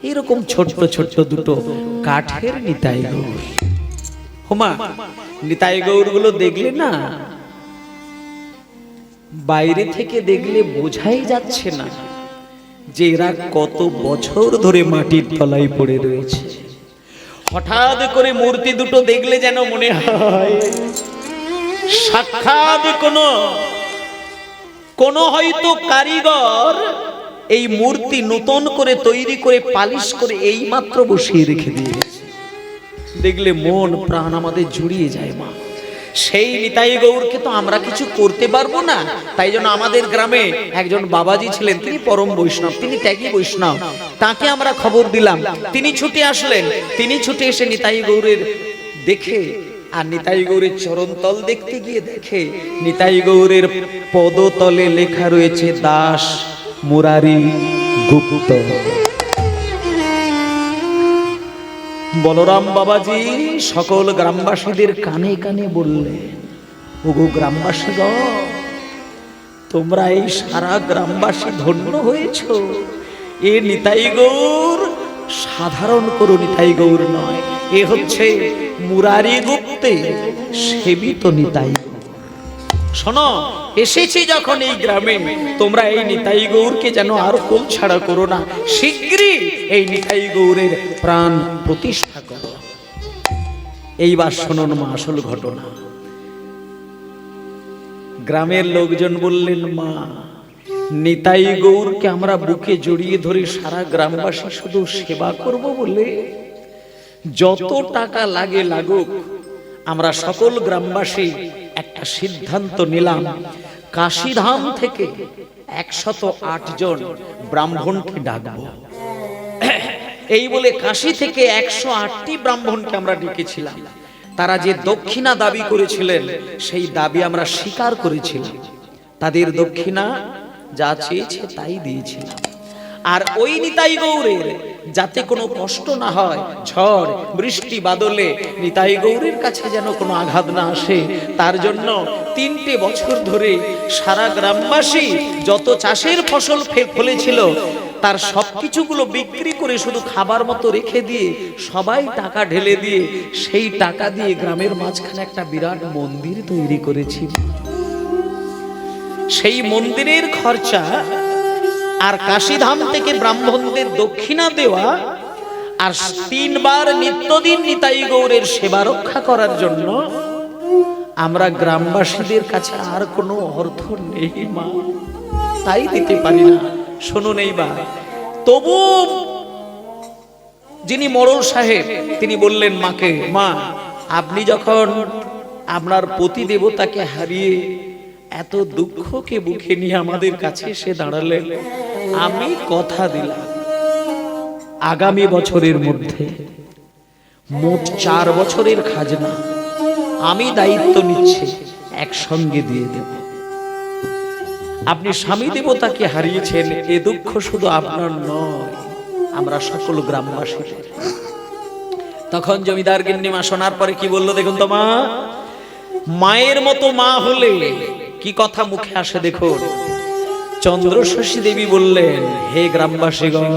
এরকম ছোট্ট ছোট্ট দুটো কাঠের নিতাই গৌর। হোমা, নিতাই গৌর গুলো দেখলে না, বাইরে থেকে দেখলে বোঝাই যাচ্ছে না যে এরা কত বছর ধরে মাটির তলায় পড়ে রয়েছে। হঠাৎ করে মূর্তি দুটো দেখলে যেন মনে হয় সাক্ষাৎ কোন হয়তো কারিগর এই মূর্তি নতুন করে তৈরি করে পালিশ করে এই মাত্র বসিয়ে রেখে দিয়েছে। দেখলে মন প্রাণ আমাদের জুড়িয়ে যায়। মা, সেই নিতাই গৌরকে তো আমরা কিছু করতে পারবো না, তাই জন্য আমাদের গ্রামে একজন বাবাজি ছিলেন, তিনি পরম বৈষ্ণব, তিনি ত্যাগী বৈষ্ণব। তাকে আমরা খবর দিলাম, তিনি ছুটে আসলেন। তিনি ছুটে এসে নিতাই গৌরের দেখে, আর নিতাই গৌরের চরণতল দেখতে গিয়ে দেখে নিতাই গৌরের পদতলে লেখা রয়েছে দাস মুরারি গুপ্ত। বলরাম বাবাজি সকল গ্রামবাসীদের কানে কানে বললেন, ওগো গ্রামবাসী গো, তোমরা এই সারা গ্রামবাসী ধন্য হয়েছ। এ নিতাই গৌর সাধারণ কোনো নিতাই গৌর নয়, এ হচ্ছে মুরারি গুপ্তে সেবিত নিতাই। শোনো, এসেছি যখন এই গ্রামে, তোমরা এই নিতাই গৌরকে যেন আর কোল ছাড়া করো না, শীঘ্রই এই নিতাই গৌরের প্রাণ প্রতিষ্ঠা করো। এইবার শুনুন মা আসল ঘটনা। গ্রামের লোকজন বললেন, মা, নিতাই গৌরকে আমরা বুকে জড়িয়ে ধরে সারা গ্রামবাসী শুধু সেবা করব বলে যত টাকা লাগে লাগুক, আমরা সকল গ্রামবাসী একটা সিদ্ধান্ত নিলাম, কাশীধাম থেকে 108 জন ব্রাহ্মণকে ডাকবো। এই বলে কাশী থেকে 108টি ব্রাহ্মণকে আমরা ডেকেছিলাম। তারা যে দক্ষিণা দাবি করেছিলেন সেই দাবি আমরা স্বীকার করেছিলাম। তাদের দক্ষিণা যা চেয়েছে তাই দিয়েছিলাম। আর ওই নিতাই গৌরের যাতে কোনো কষ্ট না হয়, ঝড় বৃষ্টি বাদলে নিতাই গৌরের কাছে যেন কোনো আঘাত না আসে, তার জন্য 3টে বছর ধরে সারা গ্রামবাসী যত চাষের ফসল ফলেছিল তার সবকিছুগুলো বিক্রি করে শুধু খাবার মতো রেখে দিয়ে সবাই টাকা ঢেলে দিয়ে সেই টাকা দিয়ে গ্রামের মাঝখানে একটা বিরাট মন্দির তৈরি করেছি। সেই মন্দিরের খরচা আর কাশীধাম থেকে ব্রাহ্মণদের দক্ষিণা দেওয়া আর 3 বার নিত্যদিন নিতাই গৌরের সেবা রক্ষা করার জন্য আমরা গ্রামবাসীদের কাছে আর কোনো অর্থ নেই মা, তাই দিতে পারি না। শুনুন এইবার, তবু যিনি মোড়ল সাহেব তিনি বললেন মাকে, মা, আপনি যখন আপনার পতি দেবতাকে হারিয়ে এত দুঃখকে বুকে নিয়ে আমাদের কাছে এসে দাঁড়ালেন, আমি কথা দিলাম আগামী বছরের মধ্যে মোট 4 বছরের খাজনা আমি দায়িত্ব নিচ্ছি, একসঙ্গে দিয়ে দেব। আপনি স্বামী দেবতাকে হারিয়েছেন, এ দুঃখ শুধু আপনার নয়, আমরা সকল গ্রামবাসীদের। তখন জমিদার গিন্নিমা শোনার পরে কি বললো দেখুন তো মা, মায়ের মতো মা হলে কি কথা মুখে আসে দেখুন। চন্দ্রশশী দেবী বললেন, হে গ্রামবাসীগণ,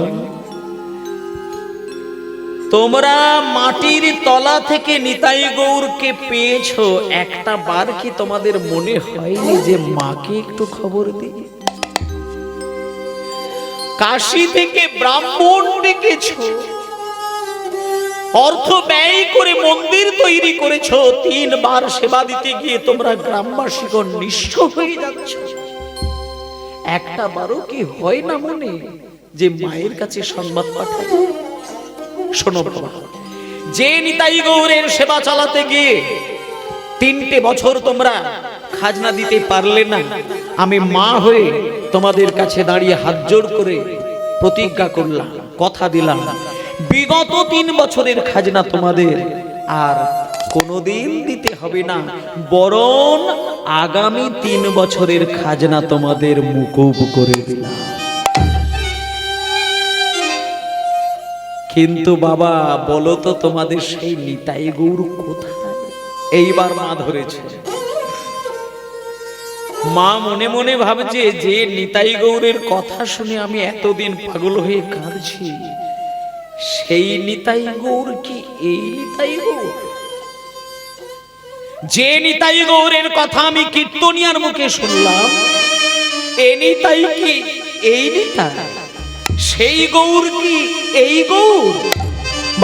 তোমরা মাটির তলা থেকে নিতাই গৌরকে পেয়েছো, একটা বার কি তোমাদের মনে হয়নি যে মাকে একটু খবর দিই? কাশী থেকে ব্রাহ্মণ ডেকেছো, অর্থ ব্যয় করে মন্দির তৈরি করেছো, 3 বার সেবা দিতে গিয়ে তোমরা গ্রামবাসীগণ নিঃস্ব হয়ে যাচ্ছ, একটা বারও কি হয় না মনে যে মায়ের কাছে সংবাদ পাঠায়? শোনো বাবা, যে নিতাই গৌরের সেবা চালাতে গিয়ে 3টে বছর তোমরা খাজনা দিতে পারলে না, আমি মা হয়ে তোমাদের কাছে দাঁড়িয়ে হাত জোড় করে প্রতিজ্ঞা করলাম, কথা দিলাম, বিগত 3 বছরের খাজনা তোমাদের আর কোনোদিন দিতে হবে না, বরং আগামী 3 বছরের খাজনা তোমাদের মুকুব করে দিলাম। কিন্তু বাবা বলো তো, তোমাদের সেই নিতাই গৌর কোথায়? এইবার মা ধরেছে। মা মনে মনে ভাবছে, যে নিতাই গৌরের কথা শুনে আমি এতদিন পাগল হয়ে কাঁদছি, সেই নিতাই গৌর কি এই নিতাই গৌর? যে নিতাই গৌরের কথা আমি কীর্তনিয়ার মুখে শুনলাম, এ নিতাই কি এই নিতাই? সেই গৌর কি এই গৌর?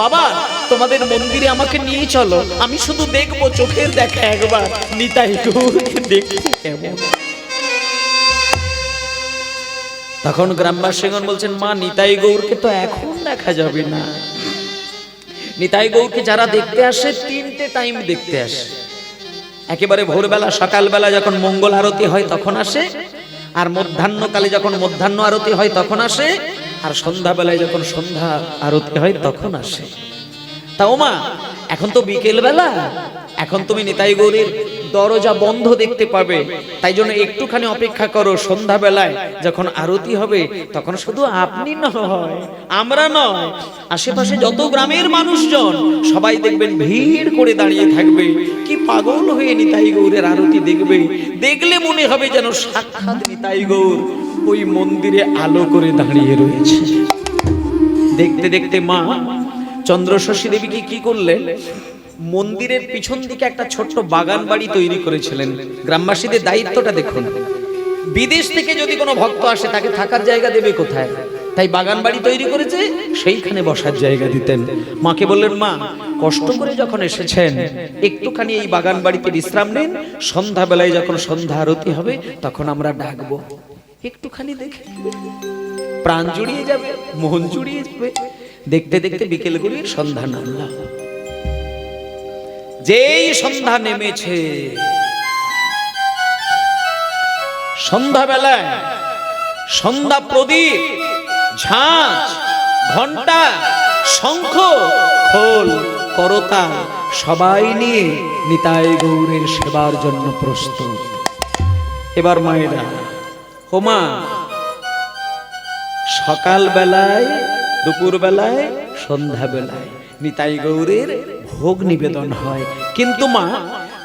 বাবা, তোমাদের মন্দিরে আমাকে নিয়ে চলো, আমি শুধু দেখবো, চোখের দেখা একবার নিতাই গৌরকে দেখতে কেমন। তখন গ্রামবাসীগণ বলছেন, মা নিতাই গৌরকে তো এখন দেখা যাবে না। নিতাই গৌরকে যারা দেখতে আসে তিনটে টাইম দেখতে আসে। একেবারে ভোরবেলা সকালবেলা যখন মঙ্গল আরতি হয় তখন আসে, আর মধ্যাহ্নকালে যখন মধ্যাহ্ন আরতি হয় তখন আসে, আর সন্ধ্যাবেলায় যখন সন্ধ্যা আরতি হয় তখন আসে। তা ওমা, এখন তো বিকেল বেলা, এখন তুমি নিতাই গৌরের দরজা বন্ধ দেখতে পাবে, তাই জন্য একটুখানি অপেক্ষা করো। সন্ধ্যাবেলায় যখন আরতি হবে তখন শুধু আপনি নয়, আমরা নয়, আশেপাশে যত গ্রামের মানুষজন সবাই দেখবেন ভিড় করে দাঁড়িয়ে থাকবে। কি পাগল হয়ে নিতাই গৌরের আরতি দেখবে। দেখলে মনে হবে যেন সাক্ষাৎ নিতাই গৌর ওই মন্দিরে আলো করে দাঁড়িয়ে রয়েছে। দেখতে দেখতে মা চন্দ্রশশী দেবী কি করলেন, মন্দিরের পিছন দিকে একটা ছোট্ট বাগান বাড়ি তৈরি করেছিলেন। গ্রামবাসীদের দায়িত্বটা দেখুন, বিদেশ থেকে যদি কোনো ভক্ত আসে তাকে থাকার জায়গা দেবে কোথায়? তাই বাগান বাড়ি তৈরি করেছে, সেইখানে বসার জায়গা দিতেন। মাকে বললেন, মা কষ্ট করে যখন এসেছেন একটুখানি এই বাগান বাড়িতে বিশ্রাম নিন, সন্ধ্যাবেলায় যখন সন্ধ্যা আরতি হবে তখন আমরা ডাকবো, একটুখানি দেখে প্রাণ জুড়িয়ে যাবে, মন জুড়িয়ে যাবে। দেখতে দেখতে বিকেল গড়িয়ে সন্ধ্যা নামল। যেই সন্ধ্যা নেমেছে, সন্ধ্যাবেলায় সন্ধ্যা প্রদীপ, ঝাঁঝ, ঘন্টা, শঙ্খ, খোল, করতাল সবাই নিয়ে নিতাই গৌরের সেবার জন্য প্রস্তুত। এবার মায়েরা, হোমা, সকাল বেলায়, দুপুর বেলায়, সন্ধ্যা বেলায় নিতাই গৌরের ভোগ নিবেদন হয়। কিন্তু মা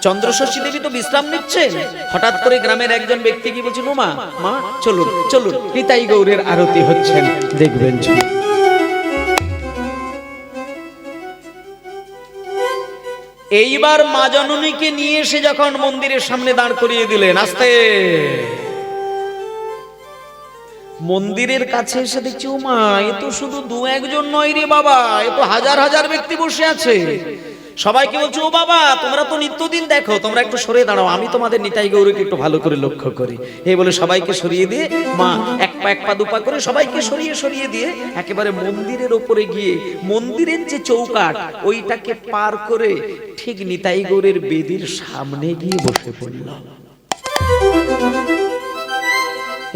চন্দ্রশশী দেবী তো বিশ্রাম নিচ্ছেন। হঠাৎ করে গ্রামের একজন ব্যক্তি কি বলছেন, মা মা চলুন চলুন, নিতাই গৌরের আরতি হচ্ছেন, দেখবেন। এইবার মা জননীকে নিয়ে এসে যখন মন্দিরের সামনে দাঁড় করিয়ে দিলেন, আস্তে মন্দিরের কাছে এসে দেখছি, ও মা, এ তো শুধু দু একজন নয় রে বাবা, এ তো হাজার হাজার ব্যক্তি বসে আছে। সবাইকে বলছে, ও বাবা, তোমরা তো নিত্যদিন দেখো, তোমরা একটু সরে দাঁড়াও, আমি তোমাদের নিতাই গৌরকে একটু ভালো করে লক্ষ্য করি। এই বলে সবাইকে সরিয়ে দিয়ে মা এক পা দুপা করে সবাইকে সরিয়ে সরিয়ে দিয়ে একেবারে মন্দিরের ওপরে গিয়ে মন্দিরের যে চৌকাঠ ওইটাকে পার করে ঠিক নিতাই গৌরের বেদির সামনে গিয়ে বসে পড়ল।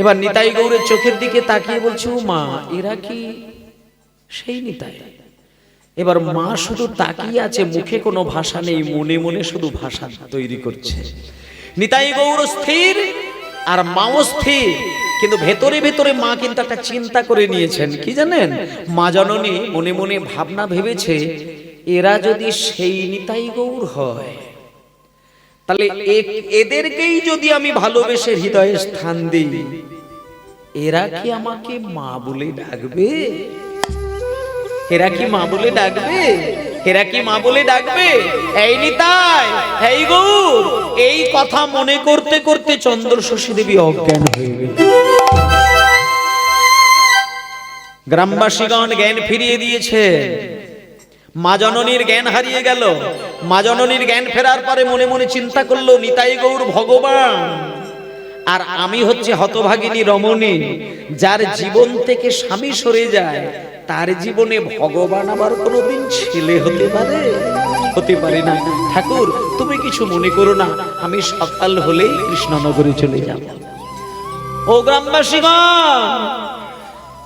এবার নিতাই গৌরের চোখের দিকে তাকিয়ে বলছে, ও মা, এরা কি সেই নিতাই? এবার মা শুধু তাকিয়ে আছে, মুখে কোনো ভাষা নেই, মনে মনে শুধু ভাষা তৈরি করছে। নিতাই গৌর স্থির আর মাও স্থির, কিন্তু ভেতরে ভেতরে মা কিন্তু একটা চিন্তা করে নিয়েছেন। কি জানেন, মা জননী মনে মনে ভাবনা ভেবেছে, এরা যদি সেই নিতাই গৌর হয় তাহলে এদেরকেই যদি আমি ভালোবেসে হৃদয়ে স্থান দিই, এরা কি আমাকে মা বলে ডাকবে? এরা কি মা বলে ডাকবে? এরা কি মা বলে ডাকবে? এই নিতাই, এই গৌর, এই কথা মনে করতে করতে চন্দ্রশশী দেবী অজ্ঞান হয়ে গেল। গ্রামবাসীগণ জ্ঞান ফিরিয়ে দিয়েছে, মা জননীর জ্ঞান হারিয়ে গেল। মা জননীর জ্ঞান ফেরার পরে মনে মনে চিন্তা করলো, নিতাই গৌর ভগবান, আর আমি হচ্ছে হতভাগিনী রমণী, যার জীবন থেকে স্বামী সরে যায় তার জীবনে ভগবান আবার কোনোদিন ছেলে হতে পারে? হতে পারে না। ঠাকুর, তুমি কিছু মনে করো না, আমি সকাল হলেই কৃষ্ণনগরে চলে যাব। ও গ্রামবাসীগণ,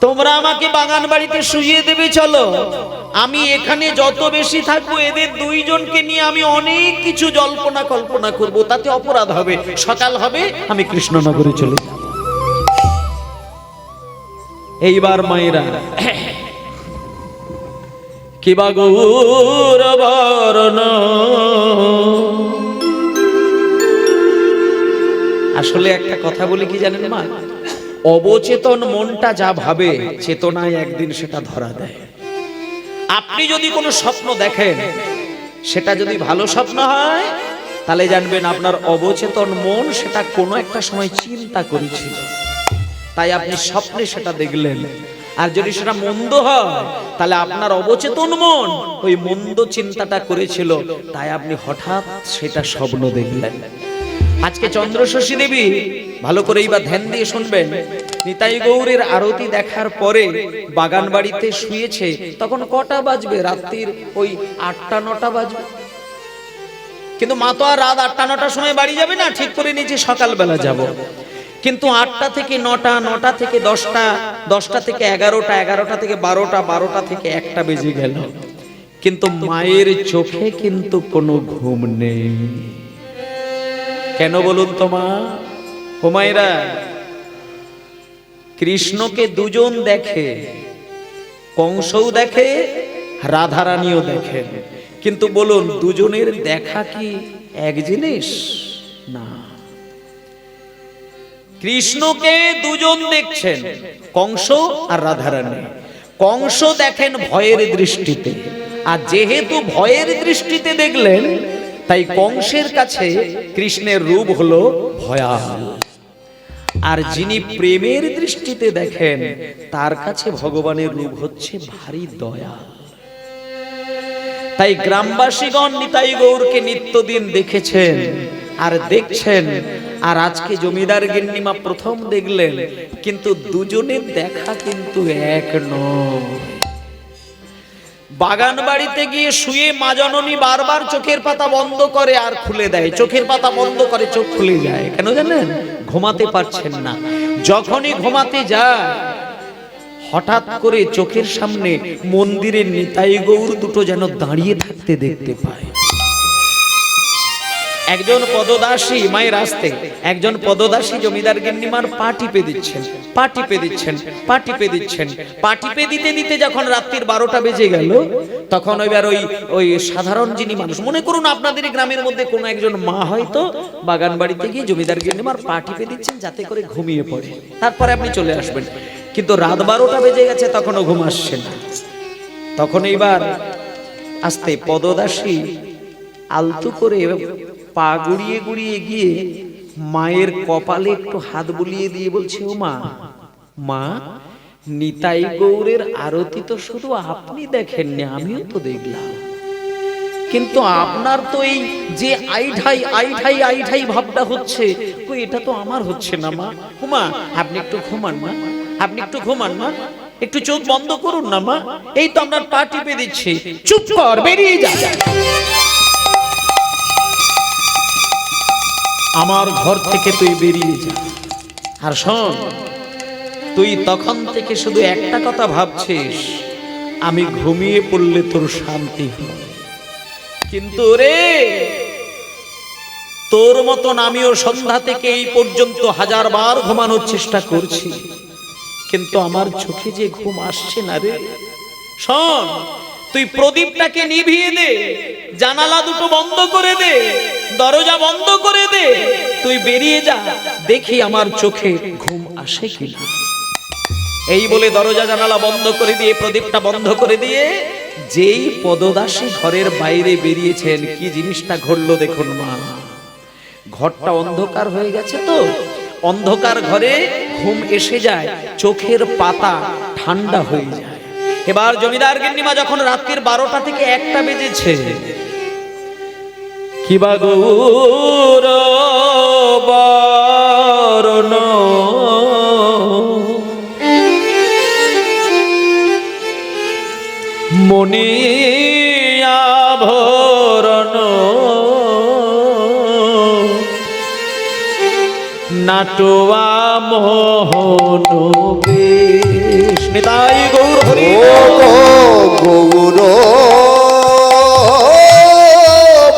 তোমরা আমাকে বাগান বাড়িতে শুইয়ে দেবে, চলো। আমি এখানে যত বেশি থাকবো এদের দুইজনকে নিয়ে আমি অনেক কিছু জল্পনা কল্পনা করব, তাতে অপরাধ হবে। সকাল হবে আমি কৃষ্ণনগরে চলে যাব। এইবার মায়েরা, কিবা গৌর বরণ, আসলে একটা কথা বলি কি জানেন মা, অবচেতন মনটা যা ভাবে চেতনায় একদিন সেটা ধরা দেয়। আপনি যদি কোনো স্বপ্ন দেখেন, সেটা যদি ভালো স্বপ্ন হয়, তাহলে জানবেন আপনার অবচেতন মন সেটা কোনো একটা সময় চিন্তা করেছিল, তাই আপনি স্বপ্নে সেটা দেখলেন। আর যদি সেটা মন্দ হয়, তাহলে আপনার অবচেতন মন ওই মন্দ চিন্তাটা করেছিল, তাই আপনি হঠাৎ সেটা স্বপ্ন দেখলেন। আজকে চন্দ্রশশী দেবী, ভালো করে এইবার ধ্যান দিয়ে শুনবেন, নিতাই গৌরের আরতি দেখার পরে বাগান বাড়িতে শুয়েছে। তখন কটা বাজবে? রাত্রির ওই 8টা-9টা বাজবে। কিন্তু মা তো আর রাত 8টা-9টার সময় বাড়ি যাবে না, ঠিক করে নিয়েছি সকালবেলা যাব। কিন্তু 8টা থেকে 9টা, 9টা থেকে 10টা, 10টা থেকে 11টা, 11টা থেকে 12টা, 12টা থেকে 1টা বেজে গেল, কিন্তু মায়ের চোখে কিন্তু কোনো ঘুম নেই। কেন বলুন তো মা? হুমায়রা, কৃষ্ণকে দুজন দেখে, কংসও দেখে, রাধারানীও দেখে, কিন্তু বলুন দুজনের দেখা কি এক জিনিস? না। কৃষ্ণকে দুজন দেখছেন, কংস আর রাধারানী। কংস দেখেন ভয়ের দৃষ্টিতে, আর যেহেতু ভয়ের দৃষ্টিতে দেখলেন, তাই কংসের কাছে কৃষ্ণের রূপ হলো ভয়াল। আর যিনি প্রেমের দৃষ্টিতে দেখেন, তার কাছে ভগবানের রূপ হচ্ছে ভারী দয়াল। তাই গ্রামবাসীগণ নিতাই গৌরকে নিত্যদিন দেখেছেন আর দেখছেন। আর আজকে জমিদার গিন্নিমা প্রথম দেখলেন, কিন্তু দুজনের দেখা কিন্তু এক নয়। বাগান বাড়িতে গিয়ে শুয়ে মা জননী বারবার চোখের পাতা বন্ধ করে আর খুলে দেয়, চোখের পাতা বন্ধ করে চোখ খুলে যায়। কেন জানেন? ঘুমাতে পারছেন না। যখনই ঘুমাতে যায়, হঠাৎ করে চোখের সামনে মন্দিরের নিতাই গৌর দুটো যেন দাঁড়িয়ে থাকতে দেখতে পায়। একজন পদদাসী মায়ের আসতে, একজন পদদাসী জমিদার গিন্নিমার পা টিপে দিচ্ছেন, পা টিপে দিচ্ছেন, পা টিপে দিচ্ছেন। পা টিপে দিতে দিতে যখন রাত্রির 12টা বেজে গেল, তখন এবার ওই সাধারণ যিনি মানুষ, মনে করুন আপনাদের গ্রামের মধ্যে কোনো একজন মা হয়তো বাগান বাড়িতে গিয়ে জমিদার গিন্নিমার পা টিপে দিচ্ছেন যাতে করে ঘুমিয়ে পড়ে, তারপরে আপনি চলে আসবেন। কিন্তু রাত 12টা বেজে গেছে, তখনও ঘুম আসছে না। তখন এইবার আস্তে পদদাসী আলতু করে পা গুড়িয়ে গুড়িয়ে গিয়ে মায়ের কপালে একটু হাত বুলিয়ে দিয়ে বলছে, ও মা, মা, নিতাই গৌরের আরতি তো শুধু আপনি দেখেননি, আমিও তো দেখলাম, কিন্তু আপনার তো এই যে আইঢাই আইঢাই আইঢাই ভাবটা হচ্ছে, কই এটা তো আমার হচ্ছে না মা। হুমা, আপনি একটু ঘুমান মা, আপনি একটু ঘুমান মা, একটু চোখ বন্ধ করুন না মা, এই তো আপনার পা টিপে দিচ্ছি, চুপ কর, বেরিয়ে যা, আমার ঘর থেকে তুই বেরিয়ে যা। আর শোন, তুই তখন থেকে শুধু একটা কথা ভাবছিস, আমি ঘুমিয়ে পড়লে তোর শান্তি হবে। কিন্তু রে, তোর মতন আমিও সন্ধ্যা থেকে এই পর্যন্ত 1000 বার ঘুমানোর চেষ্টা করছি, কিন্তু আমার চোখে যে ঘুম আসছে না রে। শোন, তুই প্রদীপটাকে নিভিয়ে দে, জানালা দুটো বন্ধ করে দে, দরজা বন্ধ করে দে, তুই বেরিয়ে যা, দেখি আমার চোখে ঘুম আসে কিনা। এই বলে দরজা জানালা বন্ধ করে দিয়ে, প্রদীপটা বন্ধ করে দিয়ে যেই পদদাসী ঘরের বাইরে বেরিয়েছেন, কি জিনিসটা ঘটলো দেখুন মা। ঘরটা অন্ধকার হয়ে গেছে, তো অন্ধকার ঘরে ঘুম এসে যায়, চোখের পাতা ঠান্ডা হয়ে যায়। এবার জমিদার গিন্নিমা যখন রাত্রির 12টা থেকে 1টা বেজেছে, কিবা গৌর বরণ মনি আভরণ নাটোয়া মোহন বেশ। নিতাই গৌর হরি গৌর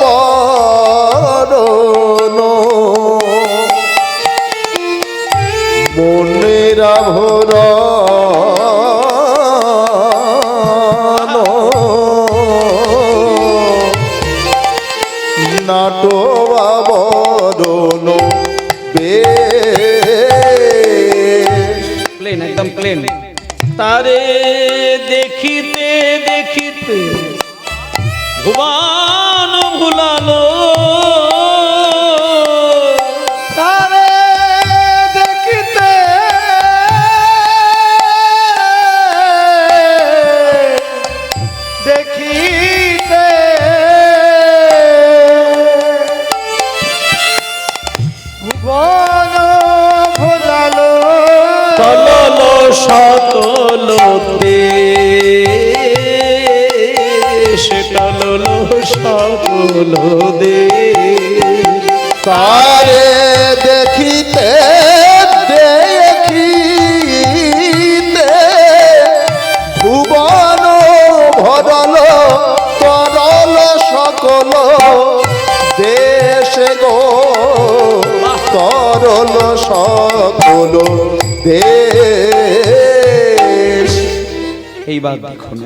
বরণ মনের আভরণ নাটোয়া বরণ প্লেন, একদম প্লেন। তারে দেখিতে দেখিতে ভুবন ভুলালো, তারে দেখিতে দেখিতে ভুবন ভোলালো, তলল সকল দেশ, টলল সকল দেশ। তারে দেখিতে দেখিতে ভুবন ভরল তরল সকল দেশ গো, তরল সকল দেশ।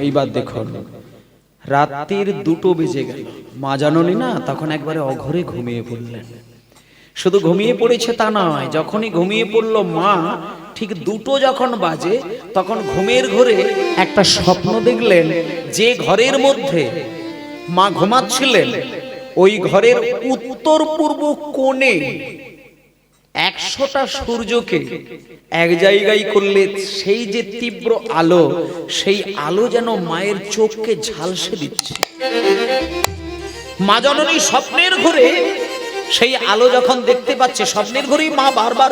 এইবার দেখুন রাত্রির 2টো বেজে গেল। মা জাননি না তখন একবারে অঘরে ঘুমিয়ে পড়লেন। শুধু ঘুমিয়ে পড়েছে তা নয়, যখনই ঘুমিয়ে পড়ল মা, ঠিক 2টো যখন বাজে তখন ঘুমের ঘরে একটা স্বপ্ন দেখলেন। যে ঘরের মধ্যে মা ঘুমাচ্ছিলেন ওই ঘরের উত্তর পূর্ব কোণে 100টা সূর্যকে এক জায়গায় করলে সেই যে তীব্র আলো, সেই আলো যেন মায়ের চোখকে ঝালসে দিচ্ছে। মা জননী স্বপ্নের ঘরে সেই আলো যখন দেখতে পাচ্ছে, স্বপ্নের ঘরেই মা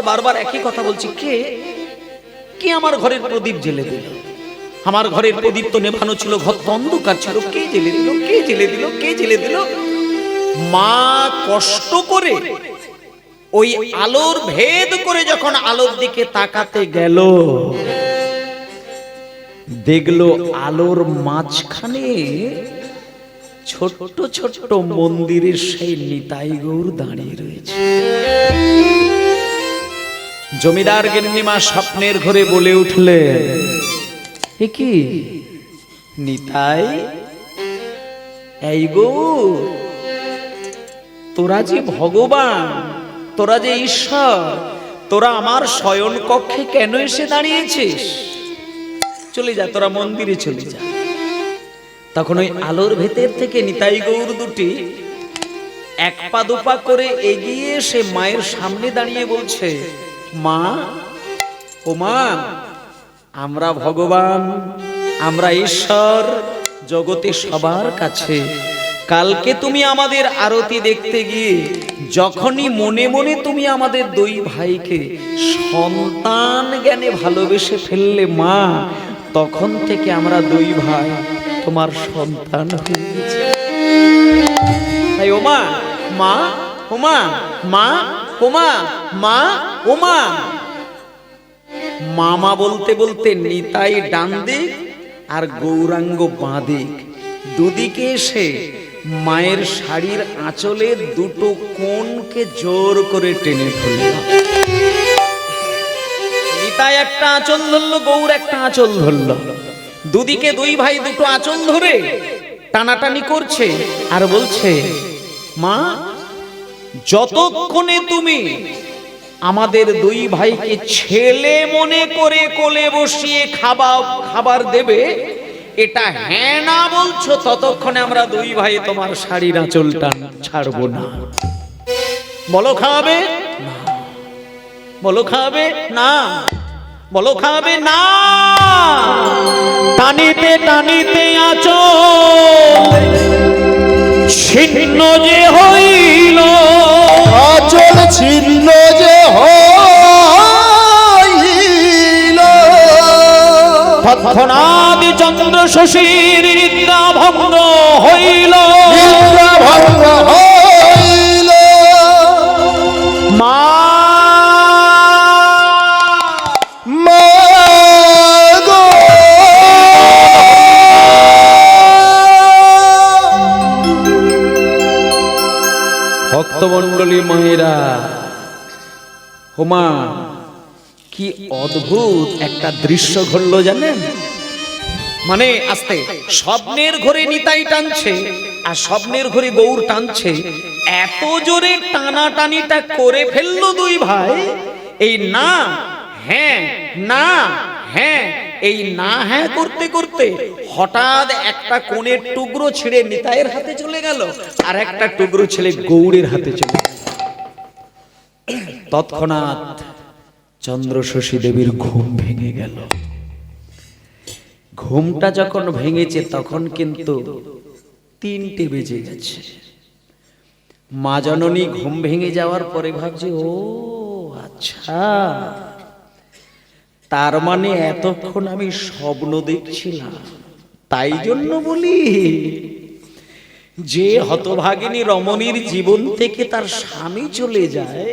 বারবার একই কথা বলছে, কে কে আমার ঘরের প্রদীপ জ্বেলে দিল? আমার ঘরের প্রদীপ তো নেভানো ছিল, ঘর তো অন্ধকার ছিল, কে জ্বেলে দিল, কে জ্বেলে দিল, কে জ্বেলে দিল? মা কষ্ট করে ওই আলোর ভেদ করে যখন আলোর দিকে তাকাতে গেল, দেখলো আলোর মাঝখানে ছোট্ট ছোট্ট মন্দিরের সেই নিতাই গৌর দাঁড়িয়ে রয়েছে। জমিদার গিন্নিমা স্বপ্নের ঘরে বলে উঠলেন, এ কি নিতাই, এই গৌর, তোরা যে ভগবান, তোরা যে ঈশ্বর, তোরা আমার শয়ন কক্ষে কেন এসে দাঁড়িয়েছিস? চলে যা, তোরা মন্দিরে চলে যা। তখন ওই আলোর ভেতর থেকে নিতাই গৌর দুটি 1 পা 2 পা করে এগিয়ে এসে মায়ের সামনে দাঁড়িয়ে বলছে, মা, ও মা, আমরা ভগবান, আমরা ঈশ্বর, জগতে সবার কাছে। কালকে তুমি আমাদের আরতি দেখতে গিয়ে যখনই মনে মনে তুমি আমাদের 2 ভাইকে সন্তান জ্ঞানে ভালোবেসে ফেললে মা, তখন থেকে আমরা 2 ভাই তোমার সন্তান হয়ে গেছি। তাই ও মা, মা, ও মা, মা, ও মা, মা, ও মা। মামা বলতে বলতে নিতাই ডান দিক আর গৌরাঙ্গ বাঁ দিক, দুদিকে এসে মায়ের শাড়ির আঁচলের 2টো কোণকে জোর করে টেনে ধরল। নিতাই একটা আঁচল ধরল, গৌর একটা আঁচল ধরল। দুদিকে 2 ভাই 2টো আঁচল ধরে টানাটানি করছে আর বলছে, মা, যতক্ষণে তুমি আমাদের 2 ভাইকে ছেলে মনে করে কোলে বসিয়ে খাবার দেবে, এটা হ্যাঁ না বলছো, ততক্ষণে আমরা 2 ভাই তোমার শাড়ির আঁচলটা ছাড়বো না। বলো খাওয়াবে না, বলো খাওয়াবে না, বলো খাওয়াবে না। টানিতে টানিতে আঁচল ছিন্ন যে হইল, আঁচল ছিন্ন যে হইল, তৎক্ষণাৎ চন্দ্র শশীর নিদ্রা ভঙ্গ হইল, নিদ্রা ভঙ্গ হইল। মা, মা গো, ভক্তমণ্ডলী মায়েরা, হোমা, কি অদ্ভুত একটা দৃশ্য ঘটলো জানেন? মানে আস্তে স্বপ্নের ঘরে নিতাই টানছে আর স্বপ্নের ঘরে গৌর টানছে, এত জোরে টানাটানিটা করে ফেললো 2 ভাই, এই না হ্যাঁ, না হ্যাঁ, এই না হ্যাঁ করতে করতে হঠাৎ একটা কোণের টুকরো ছেড়ে নিতাইয়ের হাতে চলে গেল, আর একটা টুকরো ছেলে গৌড়ের হাতে চলে গেল। তৎক্ষণাৎ চন্দ্রশশী দেবীর ঘুম ভেঙে গেল। ঘুমটা যখন ভেঙেছে তখন কিন্তু 3টে বেজে গেছে। মা জননী ঘুম ভেঙে যাওয়ার পরে ভাবছে, ও আচ্ছা, তার মানে এতক্ষণ আমি স্বপ্ন দেখছিলাম। তাই জন্য বলি, যে হতভাগিনী রমণীর জীবন থেকে তার স্বামী চলে যায়,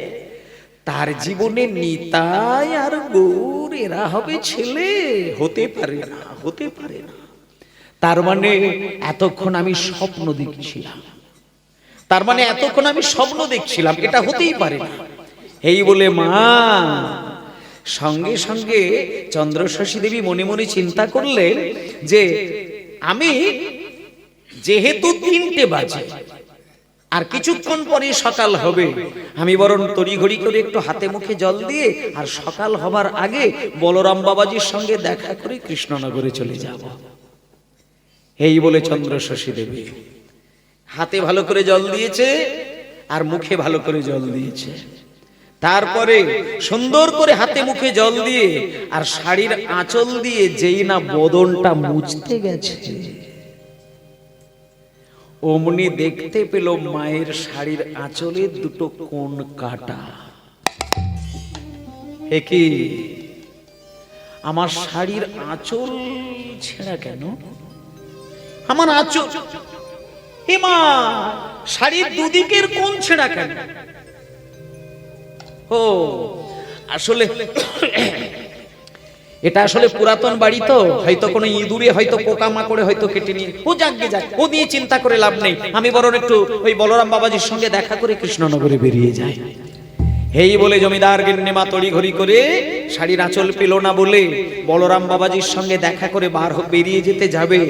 তার জীবনে নিতাই আর গৌর এরা হবে ছেলে? হতে পারে না, হতে পারে না। তার মানে এতক্ষণ আমি স্বপ্ন দেখছিলাম, তার মানে এতক্ষণ আমি স্বপ্ন দেখছিলাম, এটা হতেই পারে না। এই বলে মা সঙ্গে সঙ্গে চন্দ্রশশী দেবী মনে মনে চিন্তা করলেন যে আমি যেহেতু 3টে বাজে আর কিছুক্ষণ পরে সকাল হবে, আমি বরং তড়িঘড়ি করে একটু হাতে মুখে জল দিয়ে আর সকাল হবার আগে বলরাম বাবাজির সঙ্গে দেখা করে কৃষ্ণনগরে চলে যাব। এই বলে চন্দ্রশশী দেবী হাতে ভালো করে জল দিয়েছে আর মুখে ভালো করে জল দিয়েছে। তারপরে সুন্দর করে হাতে মুখে জল দিয়ে আর শাড়ির আঁচল দিয়ে যেই না বদনটা মুছতে গেছে, অমনি দেখতে পেল মায়ের শাড়ির আঁচলের 2টো কোণ কাটা। একি, আমার শাড়ির আঁচল ছেঁড়া কেন? আমার আঁচল, হে মা, শাড়ির দুদিকের কোণ ছেঁড়া কেন? ও আসলে এটা আসলে পুরাতন বাড়ি তো, হয়তো কোনো ইঁদুরে হয়তো পোকামাকড়ে হয়তো কেটে নিয়ে, ও যাকে যাক, ও নিয়ে চিন্তা করে লাভ নেই, আমি বরং একটু ওই বলরাম বাবাজির সঙ্গে দেখা করে কৃষ্ণনগরে বেরিয়ে যাই। এই বলে জমিদার গিন্নিমা তড়িঘড়ি করে শাড়ির আঁচল পেল না বলে বলরাম বাবাজির সঙ্গে দেখা করে বেরিয়ে যেতে যাবে।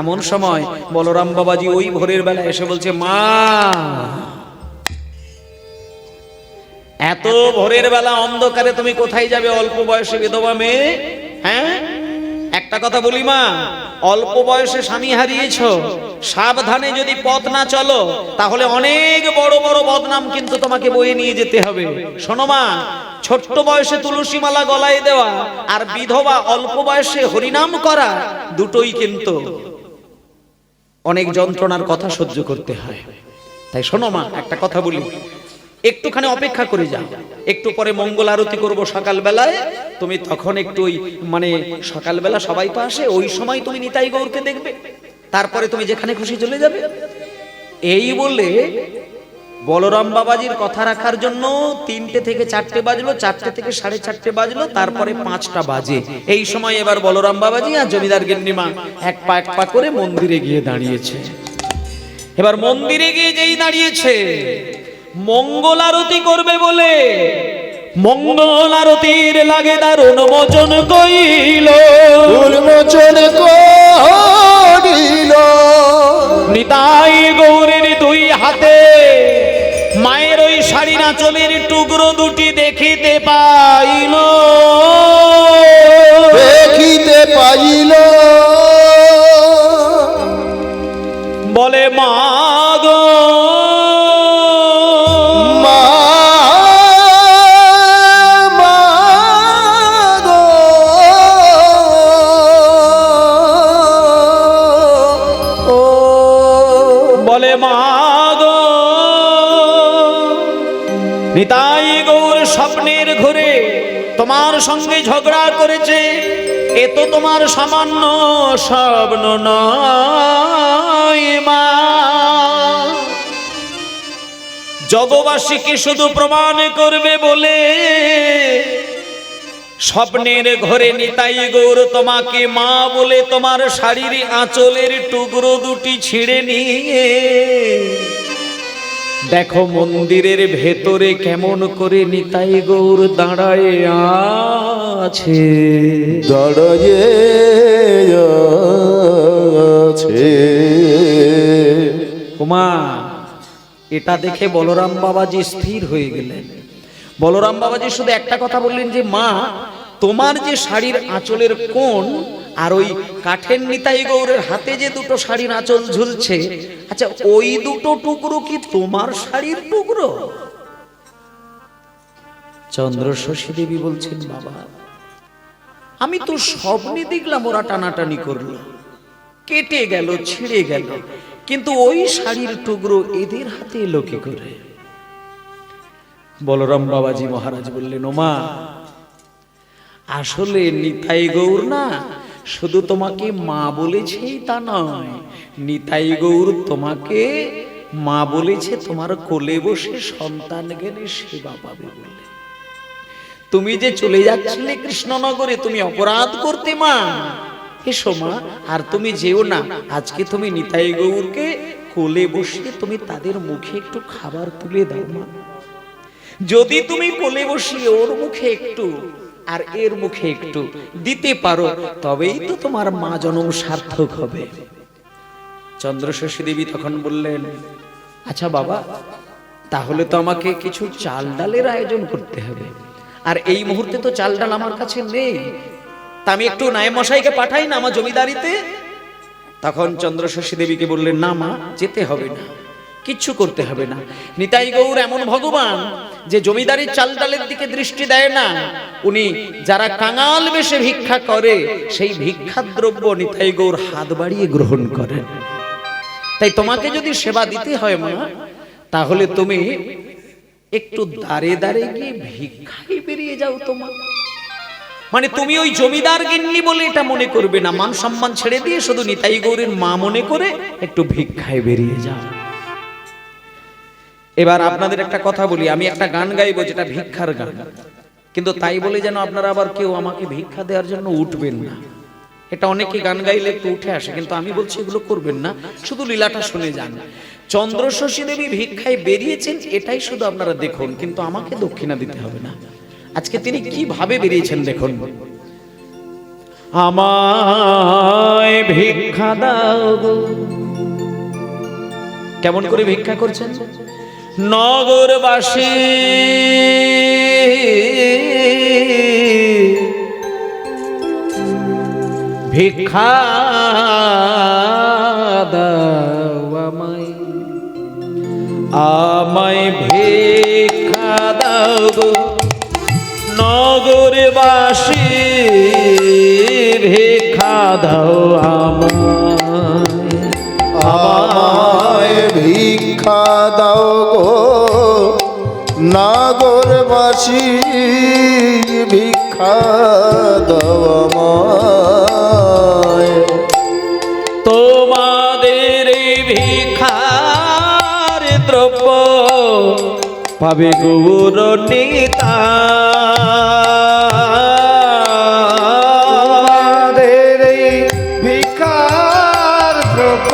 এমন সময় বলরাম বাবাজি ওই ভোরের বেলা এসে বলছে, মা, এত ভোরের বেলা অন্ধকারে তুমি কোথায় যাবে অল্প বয়সে বিধবা মেয়ে? হ্যাঁ, একটা কথা বলি মা, অল্প বয়সে স্বামী হারিয়েছ, সাবধানে যদি পথ না চলো তাহলে অনেক বড় বড় বদনাম কিন্তু তোমাকে বয়ে নিয়ে যেতে হবে। শোনো মা, ছোট্ট বয়সে তুলসী মালা গলায় দেওয়া আর বিধবা অল্প বয়সে হরিনাম করা, দুটোই কিন্তু অনেক যন্ত্রণার কথা সহ্য করতে হয়। তাই শোনো মা, একটা কথা বলি, একটুখানি অপেক্ষা করে যাও, একটু পরে মঙ্গল আরতি করবো সকালবেলায়, তুমি তখন একটু ওই মানে সকালবেলা সবাই তো আসে, ওই সময় তুমি নিতাই গৌরকে দেখবে, তারপরে তুমি যেখানে খুশি চলে যাবে। এই বলে বলরাম বাবাজির কথা রাখার জন্য 3টে থেকে 4টে বাজলো, 4টে থেকে 4:30 বাজলো, তারপরে 5টা বাজে। এই সময় এবার বলরাম বাবাজি আর জমিদার গিন্নিমা এক পা করে মন্দিরে গিয়ে দাঁড়িয়েছে। এবার মন্দিরে গিয়ে যেই দাঁড়িয়েছে, মঙ্গল আরতি করবে বলে মঙ্গল আরতির লাগে দারুণ মোচন কইল, উন্মোচন করিল। নিতাই গৌরের 2 হাতে মায়ের ওই শাড়ির আঁচলের টুকরো 2টি দেখিতে পাইল, দেখিতে পাইল। বলে, মা গো, নিতাই গৌর স্বপ্নের ঘরে তোমার সঙ্গে ঝগড়া করেছে, এ তো তোমার সামান্য স্বপ্ন নয় মা, জগবাসীকে শুধু প্রমাণ করবে বলে স্বপ্নের ঘরে নিতাই গৌর তোমাকে মা বলে তোমার শাড়ির আঁচলের টুকরো 2টি ছিঁড়ে নিয়ে দেখো মন্দিরের ভেতরে কেমন করে নিতাই গৌর দাঁড়ায় আছে, দাঁড়ায় আছে। ওমা, এটা দেখে বলরাম বাবাজি স্থির হয়ে গেলেন। বলরাম বাবাজি শুধু একটা কথা বললেন যে, মা, তোমার যে শাড়ির আঁচলের কোণ আর ওই কাঠের নিতাই গৌরের হাতে যে দুটো শাড়ির আঁচল ঝুলছে, আচ্ছা ওই দুটো টুকরো কি তোমার শাড়ির টুকরো? চন্দ্রশশী দেবী বলছেন, বাবা আমি তো স্বপ্নে দেখলাম ওরা টানাটানি করলো, কেটে গেল, ছিঁড়ে গেল, কিন্তু ওই শাড়ির টুকরো এদের হাতে এলো কি করে? বলরাম বাবাজি মহারাজ বললেন, ওমা আসলে নিতাই গৌর না শুধু তোমাকে মা বলেছেই তা নয়, নিতাই গৌর তোমাকে মা বলেছে তোমার কোলে বসে সন্তান জ্ঞানে সেবা পাবে বলে। তুমি যে চলে যাচ্ছিলে কৃষ্ণনগরে, তুমি অপরাধ করতে মা, এসো মা, আর তুমি যেও না, আজকে তুমি নিতাই গৌরকে কোলে বসে তুমি তাদের মুখে একটু খাবার তুলে দাও মা। যদি তুমি কোলে বসিয়ে ওর মুখে একটু আর এর মুখে একটু দিতে পারো, তবেই তো তোমার মা জন্ম সার্থক হবে। চন্দ্রশশী দেবী তখন বললেন, আচ্ছা বাবা, তাহলে তো আমাকে কিছু চাল ডালের আয়োজন করতে হবে, আর এই মুহূর্তে তো চাল ডাল আমার কাছে নেই, তা আমি একটু নায়েব মশাইকে পাঠাই না আমার জমিদারিতে। তখন চন্দ্রশশী দেবীকে বললেন, না মা, যেতে হবে না, কিচ্ছু করতে হবে না। নিতাই গৌর এমন ভগবান যে জমিদারির চাল ডালের দিকে দৃষ্টি দেয় না, উনি যারা কাঙাল বেশে ভিক্ষা করে সেই ভিক্ষার দ্রব্য নিতাই গৌর হাত বাড়িয়ে গ্রহণ করেন। তাই তোমাকে যদি সেবা দিতে হয় মা, তাহলে তুমি একটু দাঁড়ে দাঁড়ে গিয়ে ভিক্ষায় বেরিয়ে যাও তোমার। মানে তুমি ওই জমিদার গিন্নি বলে এটা মনে করবে না, মান সম্মান ছেড়ে দিয়ে শুধু নিতাই গৌরের মা মনে করে একটু ভিক্ষায় বেরিয়ে যাও। এবার আপনাদের একটা কথা বলি, আমি একটা গান গাইবো যেটা ভিক্ষার গান, কিন্তু তাই বলে যেন আপনারা আবার কেউ আমাকে ভিক্ষা দেওয়ার জন্য উঠবেন না। এটা অনেকে গান গাইলে একটু উঠে আসে, কিন্তু আমি বলছি এগুলো করবেন না, শুধু লীলাটা শুনে যান। চন্দ্রশশী দেবী ভিক্ষায় বেরিয়েছেন এটাই শুধু আপনারা দেখুন, কিন্তু আমাকে দক্ষিণা দিতে হবে না। আজকে তিনি কিভাবে বেরিয়েছেন দেখুন। আমায় ভিক্ষা দাও, কেমন করে ভিক্ষা করছেন? নগরবাসী ভিক্ষা দাও আমায়, আমায় ভিক্ষা দাও গো নগরবাসী, ভিক্ষা দাও আমায়, আমায় ভিক্ষা দাও গো নাগরবাসী, ভিক্ষা দাও আমায়। তোমাদের ভিক্ষার দ্রব্য পাবে গৌর নিতা, আমাদের ভিক্ষার দ্রব্য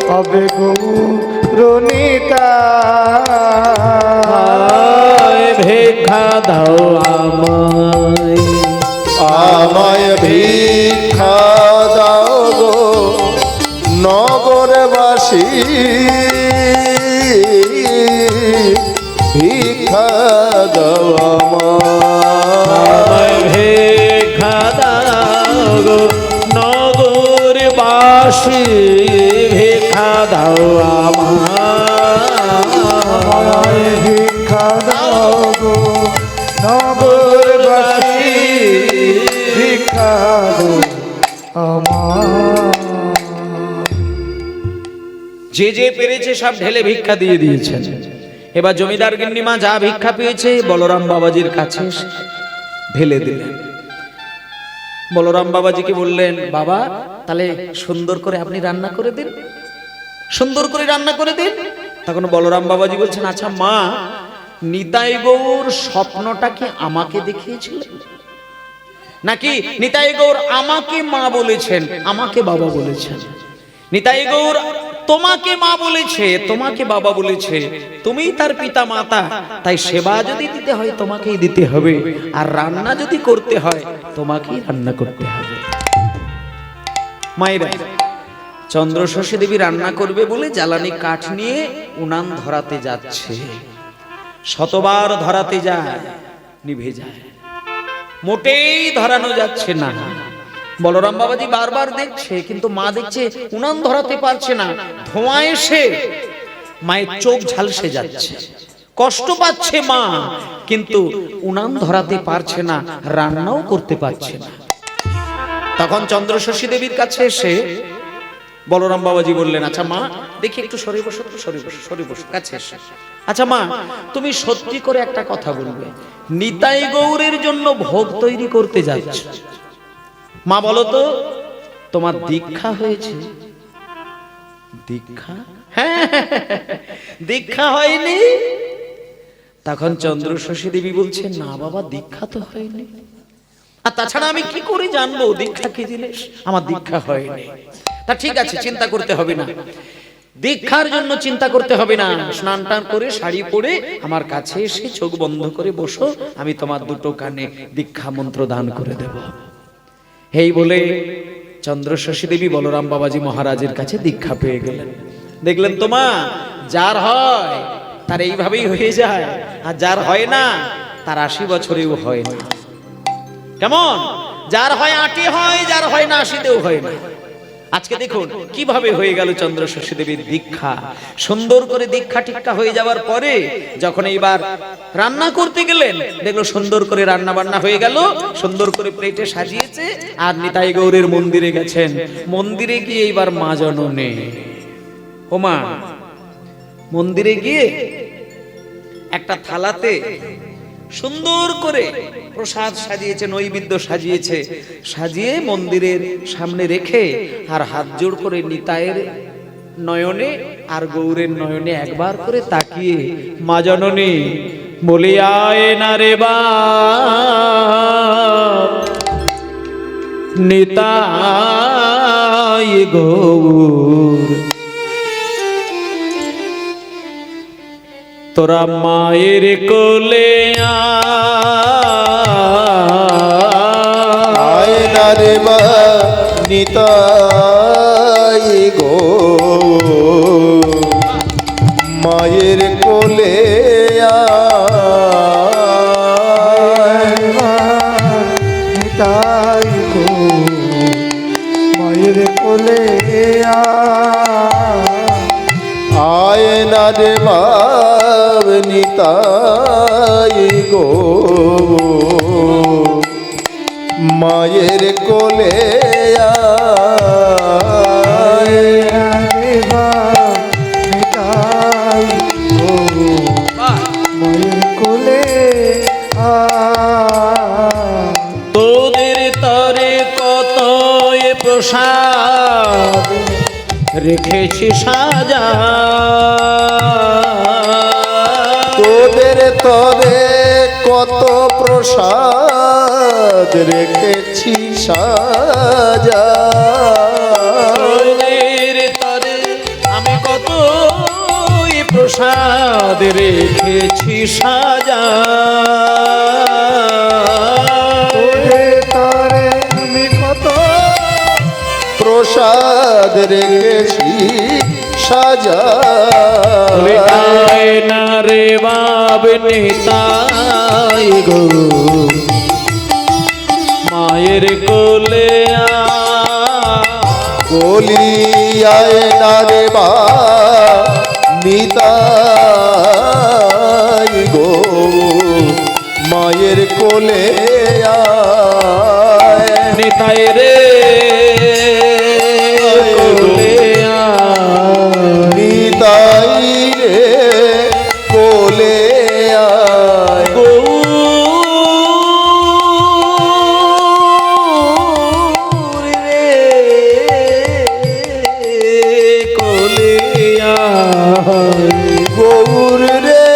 পাবে গৌর নিতা, ভিক্ষা দাও আমায়, আমায় ভিক্ষা দাও গো নগরবাসী, ভিক্ষা দাও আমায়। ভিক্ষা দাও গো নগরবাসী, ভিক্ষা দাও আমায়, ভিক্ষা দাও গো নগরবাসী, ভিক্ষা দাও আমার। যে যে পেরেছে সব ঢেলে ভিক্ষা দিয়ে দিয়েছেন। এবার জমিদার গিন্নিমা যা ভিক্ষা পেয়েছে বলরাম বাবাজির কাছে ঢেলে দিলেন। বলরাম বাবাজিকে বললেন, বাবা তাহলে সুন্দর করে আপনি রান্না করে দিন, সুন্দর করে রান্না করে দিন। তখন বলরাম বাবাজি বলছেন, আচ্ছা মা, নিতাই গৌর স্বপ্নটা কি আমাকে দেখিয়েছিলেন, নাকি নিতাই গৌর আমাকে মা বলেছেন, আমাকে বাবা বলেছেন? নিতাই গৌর তোমাকে মা বলেছে, তোমাকে বাবা বলেছে, তুমিই তার পিতা মাতা, তাই সেবা যদি দিতে হয় তোমাকেই দিতে হবে, আর রান্না যদি করতে হয় তোমাকেই রান্না করতে হবে। মায়েরা, চন্দ্রশশী দেবী রান্না করবে বলে জ্বালানি কাঠ নিয়ে উনান ধরাতে যাচ্ছে, শতবার ধরাতে যায়, নিভে যায়। মোটেই ধরানো যাচ্ছে না। বলরাম বাবাজি বারবার দেখছে, কিন্তু মা দেখছে উনান ধরাতে পারছে না। ধোঁয়া এসে মায়ের চোখ ঝালসে যাচ্ছে, কষ্ট পাচ্ছে মা, কিন্তু উনান ধরাতে পারছে না, রান্নাও করতে পারছে না। তখন চন্দ্রশশী দেবীর কাছে এসে বলরাম বাবাজি বললেন, আচ্ছা মা, দেখি একটু সরে বসো, তো সরে বসো কাছে এসে। আচ্ছা মা, তুমি সত্যি করে একটা কথা বলবে, নিতাই গৌরের জন্য ভোগ তৈরি করতে যাচ্ছ, মা বলো তো তোমার দীক্ষা হয়েছে? দীক্ষা? হ্যাঁ, দীক্ষা হয়নি। তখন চন্দ্রশশী দেবী বলছে, না বাবা, দীক্ষা তো হয়নি। আর তাছাড়া আমি কি করে জানবো দীক্ষা কি জিনিস? আমার দীক্ষা হয়নি। তা ঠিক আছে, চিন্তা করতে হবে না, দীক্ষার জন্য চিন্তা করতে হবে না। স্নান টান করে শাড়ি পরে আমার কাছে এসে চোখ বন্ধ করে বসো, আমি তোমার দুটো কানে দীক্ষা মন্ত্র দান করে দেব। এই বলে চন্দ্রশশী দেবী বলরাম বাবাজি মহারাজের কাছে দীক্ষা পেয়ে গেলেন। দেখলেন তো মা, যার হয় তার এইভাবেই হয়ে যায়, আর যার হয় না তার 80 বছরেও হয় না। কেমন? যার হয় 80 হয়, যার হয় না 80তেও হয় না। আজকে দেখুন কিভাবে হয়ে গেল চন্দ্রশশী দেবীর দীক্ষা। সুন্দর করে দীক্ষা টিক্ষা হয়ে যাওয়ার পরে যখন এইবার রান্না করতে গেলেন, দেখলো সুন্দর করে রান্না বান্না হয়ে গেল, সুন্দর করে প্লেটে সাজিয়েছে। আর নিতাই গৌরের মন্দিরে গেছেন। মন্দিরে গিয়ে এইবার মা জননী, ও মা, মন্দিরে গিয়ে একটা থালাতে সুন্দর করে প্রসাদ সাজিয়েছে, নৈবেদ্য সাজিয়েছে, সাজিয়ে মন্দিরের সামনে রেখে আর হাত জোড় করে নিতাইয়ের নয়নে আর গৌরের নয়নে একবার করে তাকিয়ে মা জননী বলে, আয় না রে বাপ, নিতাই গৌর, তোরা মায়ের কোলে আয় না রে মা, নিতাই গো, মায়ের কোলে আয়। নিতাই গো, মায়ের কোলে আয় না রে মা, নিতাই গো, মায়ের কোলে আয়। নিতাই গো, মায়ের কোলে তোদের তরে কত প্রসাদ রেখেছি সাজা, তোদের তরে কত প্রসাদ রেখেছি সাজা, তোদের তরে আমি কত প্রসাদ রেখেছি সাজা, তারে আমি কত প্রসাদ রেখেছি সাজা। আয় না রে বাপ, নিতাই গো, মায়ের কোলে বলি আয় না রে মা, নিতাই গো, মায়ের কোলে আয়। নিতাই রে কোলে নিতাই রে কোলে আয়। গৌর রে কোলে গৌর রে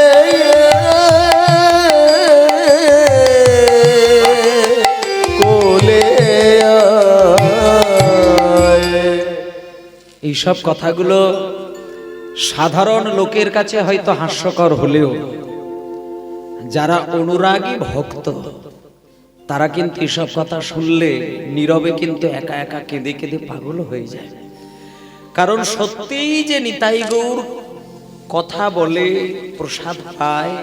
কোলে আয়। এইসব কথাগুলো সাধারণ লোকের কাছে হয়তো হাস্যকর হলেও যারা অনুরাগী ভক্ত তারা কিন্তু এসব কথা শুনলে নীরবে কিন্তু একা একা কেঁদে কেঁদে পাগল হয়ে যায়। কারণ সত্যিই যে নিতাই গৌর কথা বলে, প্রসাদ পায়,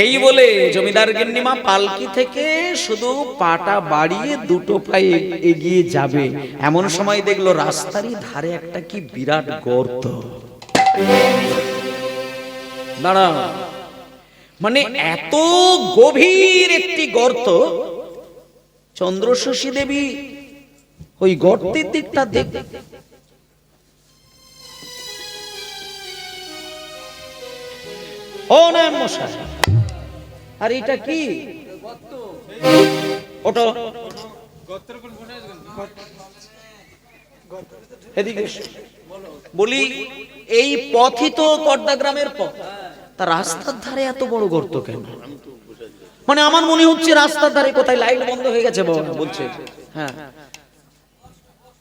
এই বলে জমিদার গিন্নিমা পালকি থেকে শুধু পাটা বাড়িয়ে দুটো পায়ে এগিয়ে যাবে, এমন সময় দেখলো রাস্তারই ধারে একটা কি বিরাট গর্ত। দাঁড়া, মানে এত গভীর একটি গর্ত, চন্দ্রশশী দেবী ওই গর্তের দিকটা দেখ, ও না মশাই, আর এটা কি ওটা এদিকে বলি, এই পথই তো কর্দা গ্রামের পথ, তা রাস্তার ধারে এত বড় গর্ত কেন? মানে আমার মনে হচ্ছে রাস্তার ধারে কোথায় লাইট বন্ধ হয়ে গেছে বলছে। হ্যাঁ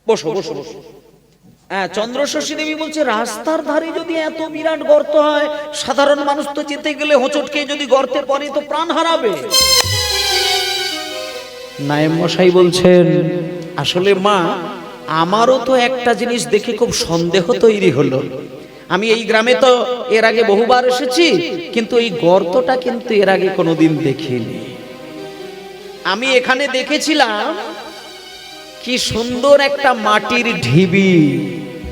বসো বসো বসো। হ্যাঁ, চন্দ্রশশী দেবী বলছে রাস্তার ধারে যদি এত বিরাট গর্ত হয়, সাধারণ মানুষ তো যেতে গেলে হোঁচট খেয়ে যদি গর্তে পড়ে তো প্রাণ হারাবে। নায়েব মশাই বলছেন আসলে মা, আমারও তো একটা জিনিস দেখে খুব সন্দেহ তৈরি হলো। আমি এই গ্রামে তো এর আগে বহুবার এসেছি, কিন্তু এই গর্তটা কিন্তু এর আগে কোনোদিন দেখিনি। আমি এখানে দেখেছিলাম কি সুন্দর একটা মাটির ঢিবি।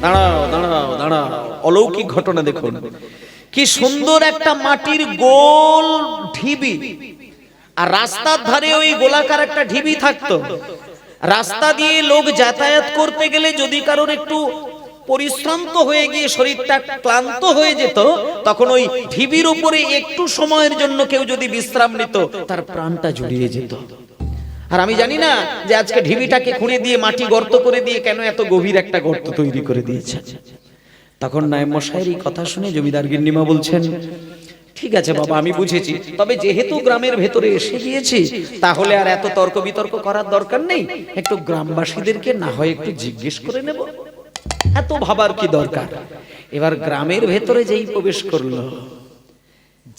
দাঁড়াও দাঁড়াও দাঁড়াও, অলৌকিক ঘটনা দেখুন, কি সুন্দর একটা মাটির গোল ঢিবি, আর রাস্তার ধারে ওই গোলাকার একটা ঢিবি থাকতো। রাস্তা দিয়ে লোক যাতায়াত করতে গেলে যদি কারোর একটু পরিশ্রান্ত হয়ে গিয়ে শরীরটা ক্লান্ত হয়ে যেত, তখন ওই ঢিবির উপরে একটু সময়ের জন্য কেউ যদি বিশ্রাম নিত, তার প্রাণটা জুড়িয়ে যেত। আর আমি জানি না যে আজকে ঢিবিটাকে খুঁড়ে দিয়ে মাটি গর্ত করে দিয়ে কেন এত গভীর একটা গর্ত তৈরি করে দিয়েছে। তখন নায়েব মশাইয়ের এই কথা শুনে জমিদার গিন্নিমা বলছেন ঠিক আছে বাবা, আমি বুঝেছি, তবে যেহেতু গ্রামের ভেতরে এসে গিয়েছি, তাহলে আর এত তর্ক বিতর্ক করার দরকার নেই, একটু গ্রামবাসীদেরকে না হয় একটু জিজ্ঞেস করে নেব, এত ভাবার কি দরকার। এবার গ্রামের ভেতরে যেই প্রবেশ করলো,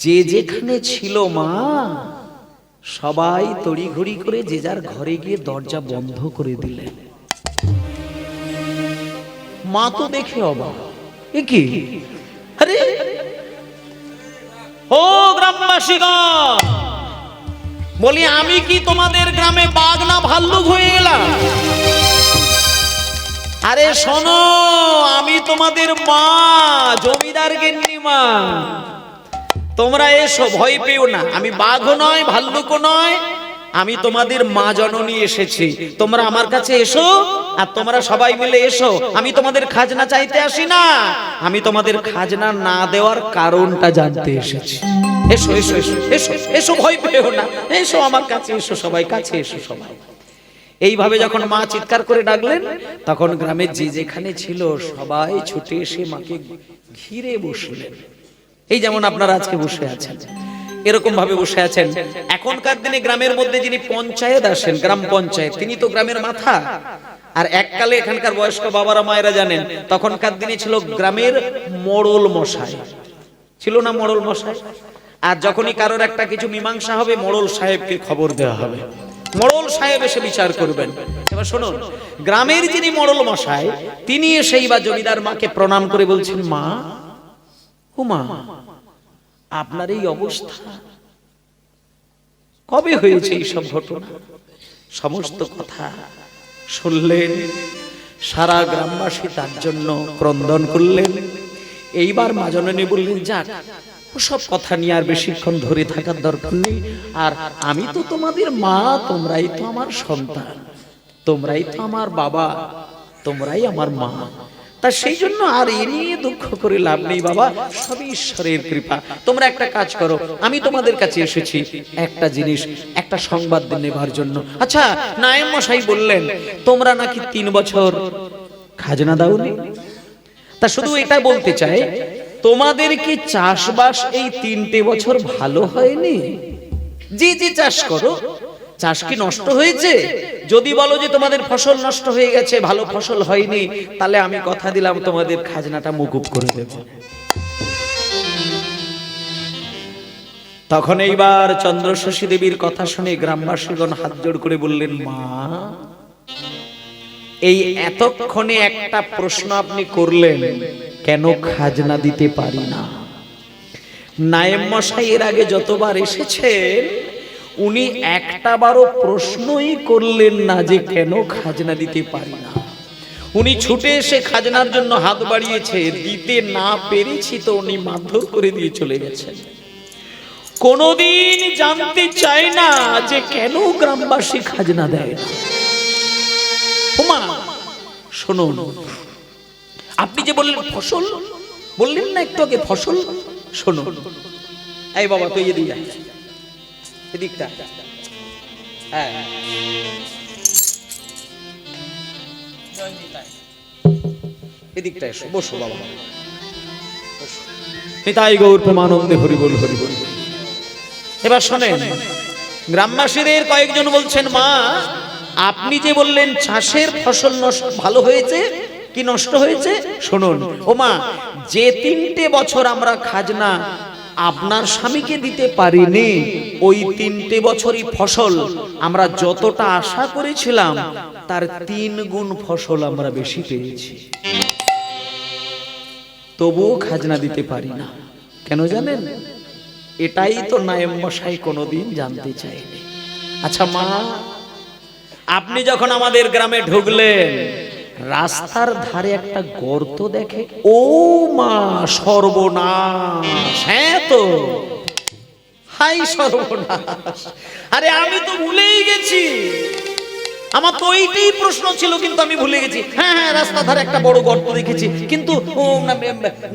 যে যেখানে ছিল মা সবাই তড়িঘড়ি করে যে যার ঘরে গিয়ে দরজা বন্ধ করে দিলেন। মা তো দেখে অবাক, এ কি, আরে ও গ্রামবাসীগণ, বলি আমি কি তোমাদের গ্রামে বাঘ না ভাল্লুক হয়ে গেলাম? আরে শোনো, আমি তোমাদের মা, জমিদার গিন্নিমা, তোমরা এসো, ভয় পেও না, আমি বাঘও নয় ভাল্লুকও নয়, আমি তোমাদের মা জননী এসেছি, তোমরা আমার কাছে এসো, আর তোমরা সবাই মিলে এসো। আমি তোমাদের খাজনা চাইতে আসি না, আমি তোমাদের খাজনা না দেওয়ার কারণটা জানতে এসেছি। এসো এসো এসো এসো এসো, ভয় পেও না, এসো আমার কাছে এসো, সবাই কাছে এসো সবাই। এইভাবে যখন মা চিৎকার করে ডাকলেন, তখন গ্রামের যে যেখানে ছিল সবাই ছুটে এসে মাকে ঘিরে বসলেন। এই যেমন আপনারা আজকে বসে আছেন, এরকম ভাবে বসে আছেন। এখনকার দিনে গ্রামের মধ্যে যিনি পঞ্চায়েত আসেন, গ্রাম পঞ্চায়েত, তিনি তো গ্রামের মাথা। আর এককালে এখানকার বয়স্ক বাবারা মায়েরা জানেন, তখনকার দিনে ছিল গ্রামের মোড়ল মশাই, ছিল না মোড়ল মশাই? আর যখনই কারোর একটা কিছু মীমাংসা হবে, মোড়ল সাহেবকে খবর দেওয়া হবে, মোড়ল সাহেব এসে বিচার করবেন। এবার শুনুন, গ্রামের যিনি মোড়ল মশাই, তিনি এসেই বা জমিদার মাকে প্রণাম করে বলছেন, মা, ও মা, আপনার এই অবস্থা কবে হয়েছে? এই সব ঘটনা সমস্ত কথা শুনলেন, সারা গ্রামবাসী তার জন্য ক্রন্দন করলেন। এইবার মা জননী বললেন, যাক, ওসব কথা নিয়ে আর বেশিক্ষণ ধরে থাকার দরকার নেই, আর আমি তো তোমাদের মা, তোমরাই তো আমার সন্তান, তোমরাই তো আমার বাবা, তোমরাই আমার মা, তা সেই জন্য আর এ নিয়ে দুঃখ করে লাভ নেই বাবা, সবই ঈশ্বরের কৃপা। তোমরা একটা কাজ করো, আমি তোমাদের কাছে এসেছি একটা জিনিস, একটা সংবাদ নেবার জন্য। আচ্ছা, নায়েব মশাই বললেন তোমরা নাকি 3 বছর খাজনা দাওনি, তা শুধু এটা বলতে চাই, তোমাদের কি চাষবাস এই 3টে বছর ভালো হয়নি? যে যে চাষ করো, চাষ কি নষ্ট হয়েছে? যদি বলো যে তোমাদের ফসল নষ্ট হয়ে গেছে, ভালো ফসল হয়নি, তাহলে আমি কথা দিলাম তোমাদের খাজনাটা মকুব করে দেব। তখন এইবার চন্দ্রশশী দেবীর কথা শুনে গ্রামবাসীগণ হাত জোড় করে বললেন, মা, এই এতক্ষণে একটা প্রশ্ন আপনি করলেন, কেন খাজনা দিতে পারি না? নায়েব মশাই এর আগে যতবার এসেছেন উনি একটা বারও প্রশ্নই করলেন না যে কেন খাজনা দিতে পারি না। উনি ছুটে এসে খাজনার জন্য হাত বাড়িয়েছে, দিতে না পেরেছি তো উনি মারধর করে দিয়ে চলে গেছেন। কোনদিন জানতে চায় না যে কেন গ্রামবাসী খাজনা দেয় না। ওমা শুনুন, আপনি যে বললেন ফসল, বললেন না একটু আগে ফসল, শুনুন এই বাবা তুই এদিকে আয়, এদিকটা, হ্যাঁ এদিকটা এসো, বসো বাবা, নিতাই গৌর প্রেমানন্দে হরি বল হরি বল। এবার শোনেন, গ্রামবাসীদের কয়েকজন বলছেন মা আপনি যে বললেন চাষের ফসল নষ্ট ভালো হয়েছে কি নষ্ট হয়েছে, শুনুন ও মা, যে 3টে বছর আমরা খাজনা আপনার স্বামীকে দিতে পারিনি ওই 3টে বছরই ফসল আমরা যতটা আশা করেছিলাম তার 3 গুণ ফসল আমরা বেশি পেয়েছি, তবুও খাজনা দিতে পারি না। কেন জানেন? এটাই তো নায়েব মশাই কোনোদিন জানতে চায়নি। আচ্ছা মা, আপনি যখন আমাদের গ্রামে ঢুকলেন রাস্তার ধারে একটা গর্ত দেখে, ও মা সর্বনাশ, হ্যাঁ তো হাই সর্বনাশ, আরে আমি তো ভুলেই গেছি, আমার তো ওইটাই প্রশ্ন ছিল কিন্তু আমি ভুলে গেছি। হ্যাঁ হ্যাঁ রাস্তা ধারে একটা বড় গর্ত দেখেছি, কিন্তু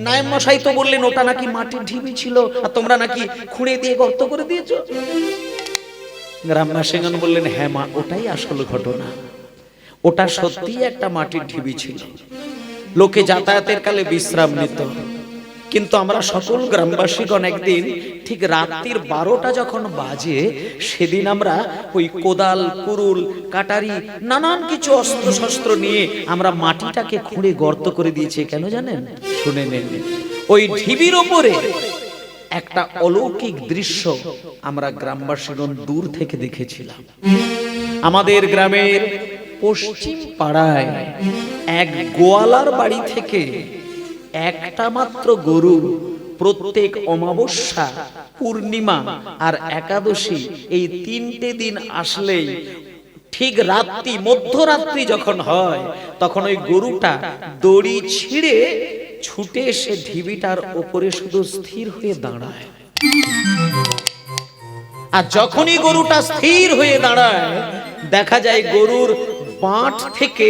নায়েব মশাই তো বললেন ওটা নাকি মাটির ঢিবি ছিল আর তোমরা নাকি খুঁড়ে দিয়ে গর্ত করে দিয়েছো। গ্রামবাসীগণ বললেন হ্যাঁ মা ওটাই আসল ঘটনা, ওটা সত্যি একটা মাটির ঢিবি ছিল, লোকে যাতায়াতের কালে বিশ্রাম নিত। কিন্তু আমরা সকল গ্রামবাসীগণ একদিন ঠিক রাত্রির 12টা যখন বাজে সেদিন আমরা ওই কোদাল কুরুল কাটারি নানান কিছু অস্ত্র শস্ত্র নিয়ে আমরা মাটিটাকে খুঁড়ে গর্ত করে দিয়েছি। কেন জানেন? শুনে নেন, ওই ঢিবির ওপরে একটা অলৌকিক দৃশ্য আমরা গ্রামবাসীগণ দূর থেকে দেখেছিলাম। আমাদের গ্রামের পশ্চিম পাড়ায় এক গোয়ালার বাড়ি থেকে একটা মাত্র গরু প্রত্যেক অমাবস্যা, পূর্ণিমা আর একাদশী এই 3টে দিন আসলেই ঠিক রাত্রি মধ্যরাত্রি যখন হয় তখন ওই গরুটা দড়ি ছিঁড়ে ছুটে এসে ঢিবিটার উপরে শুধু স্থির হয়ে দাঁড়ায়। আর যখনই গরুটা স্থির হয়ে দাঁড়ায় দেখা যায় গরুর পাঁট থেকে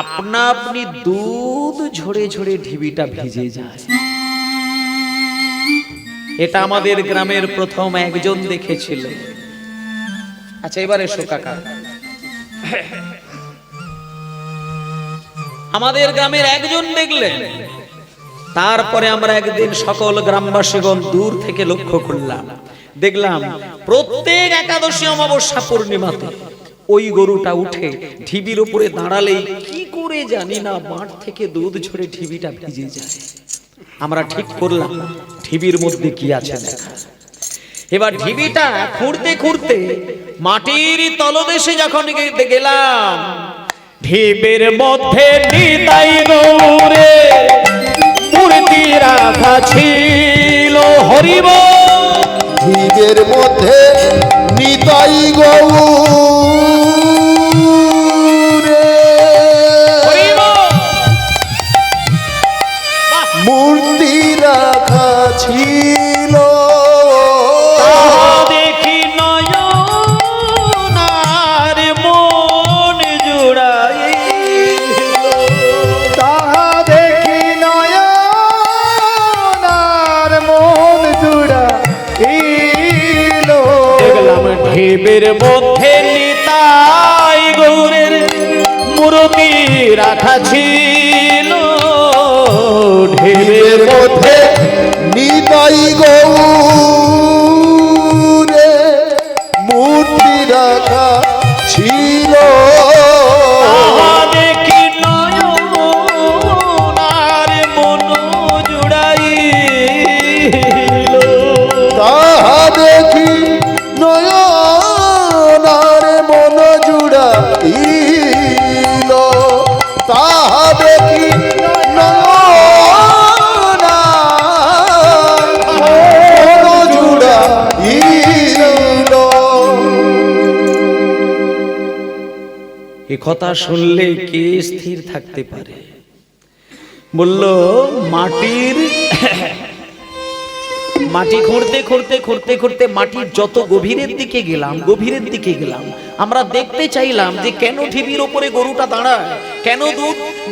আপনা আপনি দুধ ঝরে ঝরে ঢিবিটা ভিজে যায়। এটা আমাদের গ্রামের প্রথম একজন দেখেছিল। আচ্ছা এবার এসো কাকা, আমাদের গ্রামের একজন দেখলেন, তারপরে আমরা একদিন সকল গ্রামবাসীগণ দূর থেকে লক্ষ্য করলাম, দেখলাম প্রত্যেক একাদশী অমাবস্যা পূর্ণিমাতে ওই গরুটা উঠে ঢিবির উপরে দাঁড়ালেই কি করে জানি না মাঠ থেকে দুধ ঝরে ঢিবিটা ভিজে যায়। আমরা ঠিক করলাম ঢিবির মধ্যে কি আছে দেখা। এবার ঢিবিটা খুঁড়তে খুঁড়তে মাটির তলদেশে যখন গেলাম ঢিবির মধ্যে নিতাই গৌরে মূর্তি রাখা ছিল। হরিব ঢিবের মধ্যে নিতাই গৌরে মূর্তি রাখা ছিল। দেখি নয়নার মন জুড়াইল, তাহা দেখি নয়নার মন জুড়াইল। দেখলাম ঢিবির মধ্যে নিতাই গৌরের মূর্তি রাখা ছিল। ঢিবের মধ্যে নিতাই গৌরে মূর্তি রাখা ছিল। দেখি নয়নার মন জুড়াইল, তাহা দেখি নয়নার মন জুড়াইল। তাহা দেখি নয়নার মন কথা শুনলে কে স্থির থাকতে পারে? বলল মাটি খুঁড়তে খুঁড়তে খুঁড়তে খুঁড়তে মাটির যত গভীরের দিকে গেলাম আমরা দেখতে চাইলাম যে কেন ঢিবির ওপরে গরুটা দাঁড়ায়, কেন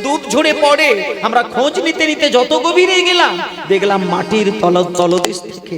দুধ ঝরে পড়ে। আমরা খোঁজ নিতে নিতে যত গভীরে গেলাম দেখলাম মাটির তলদেশ থেকে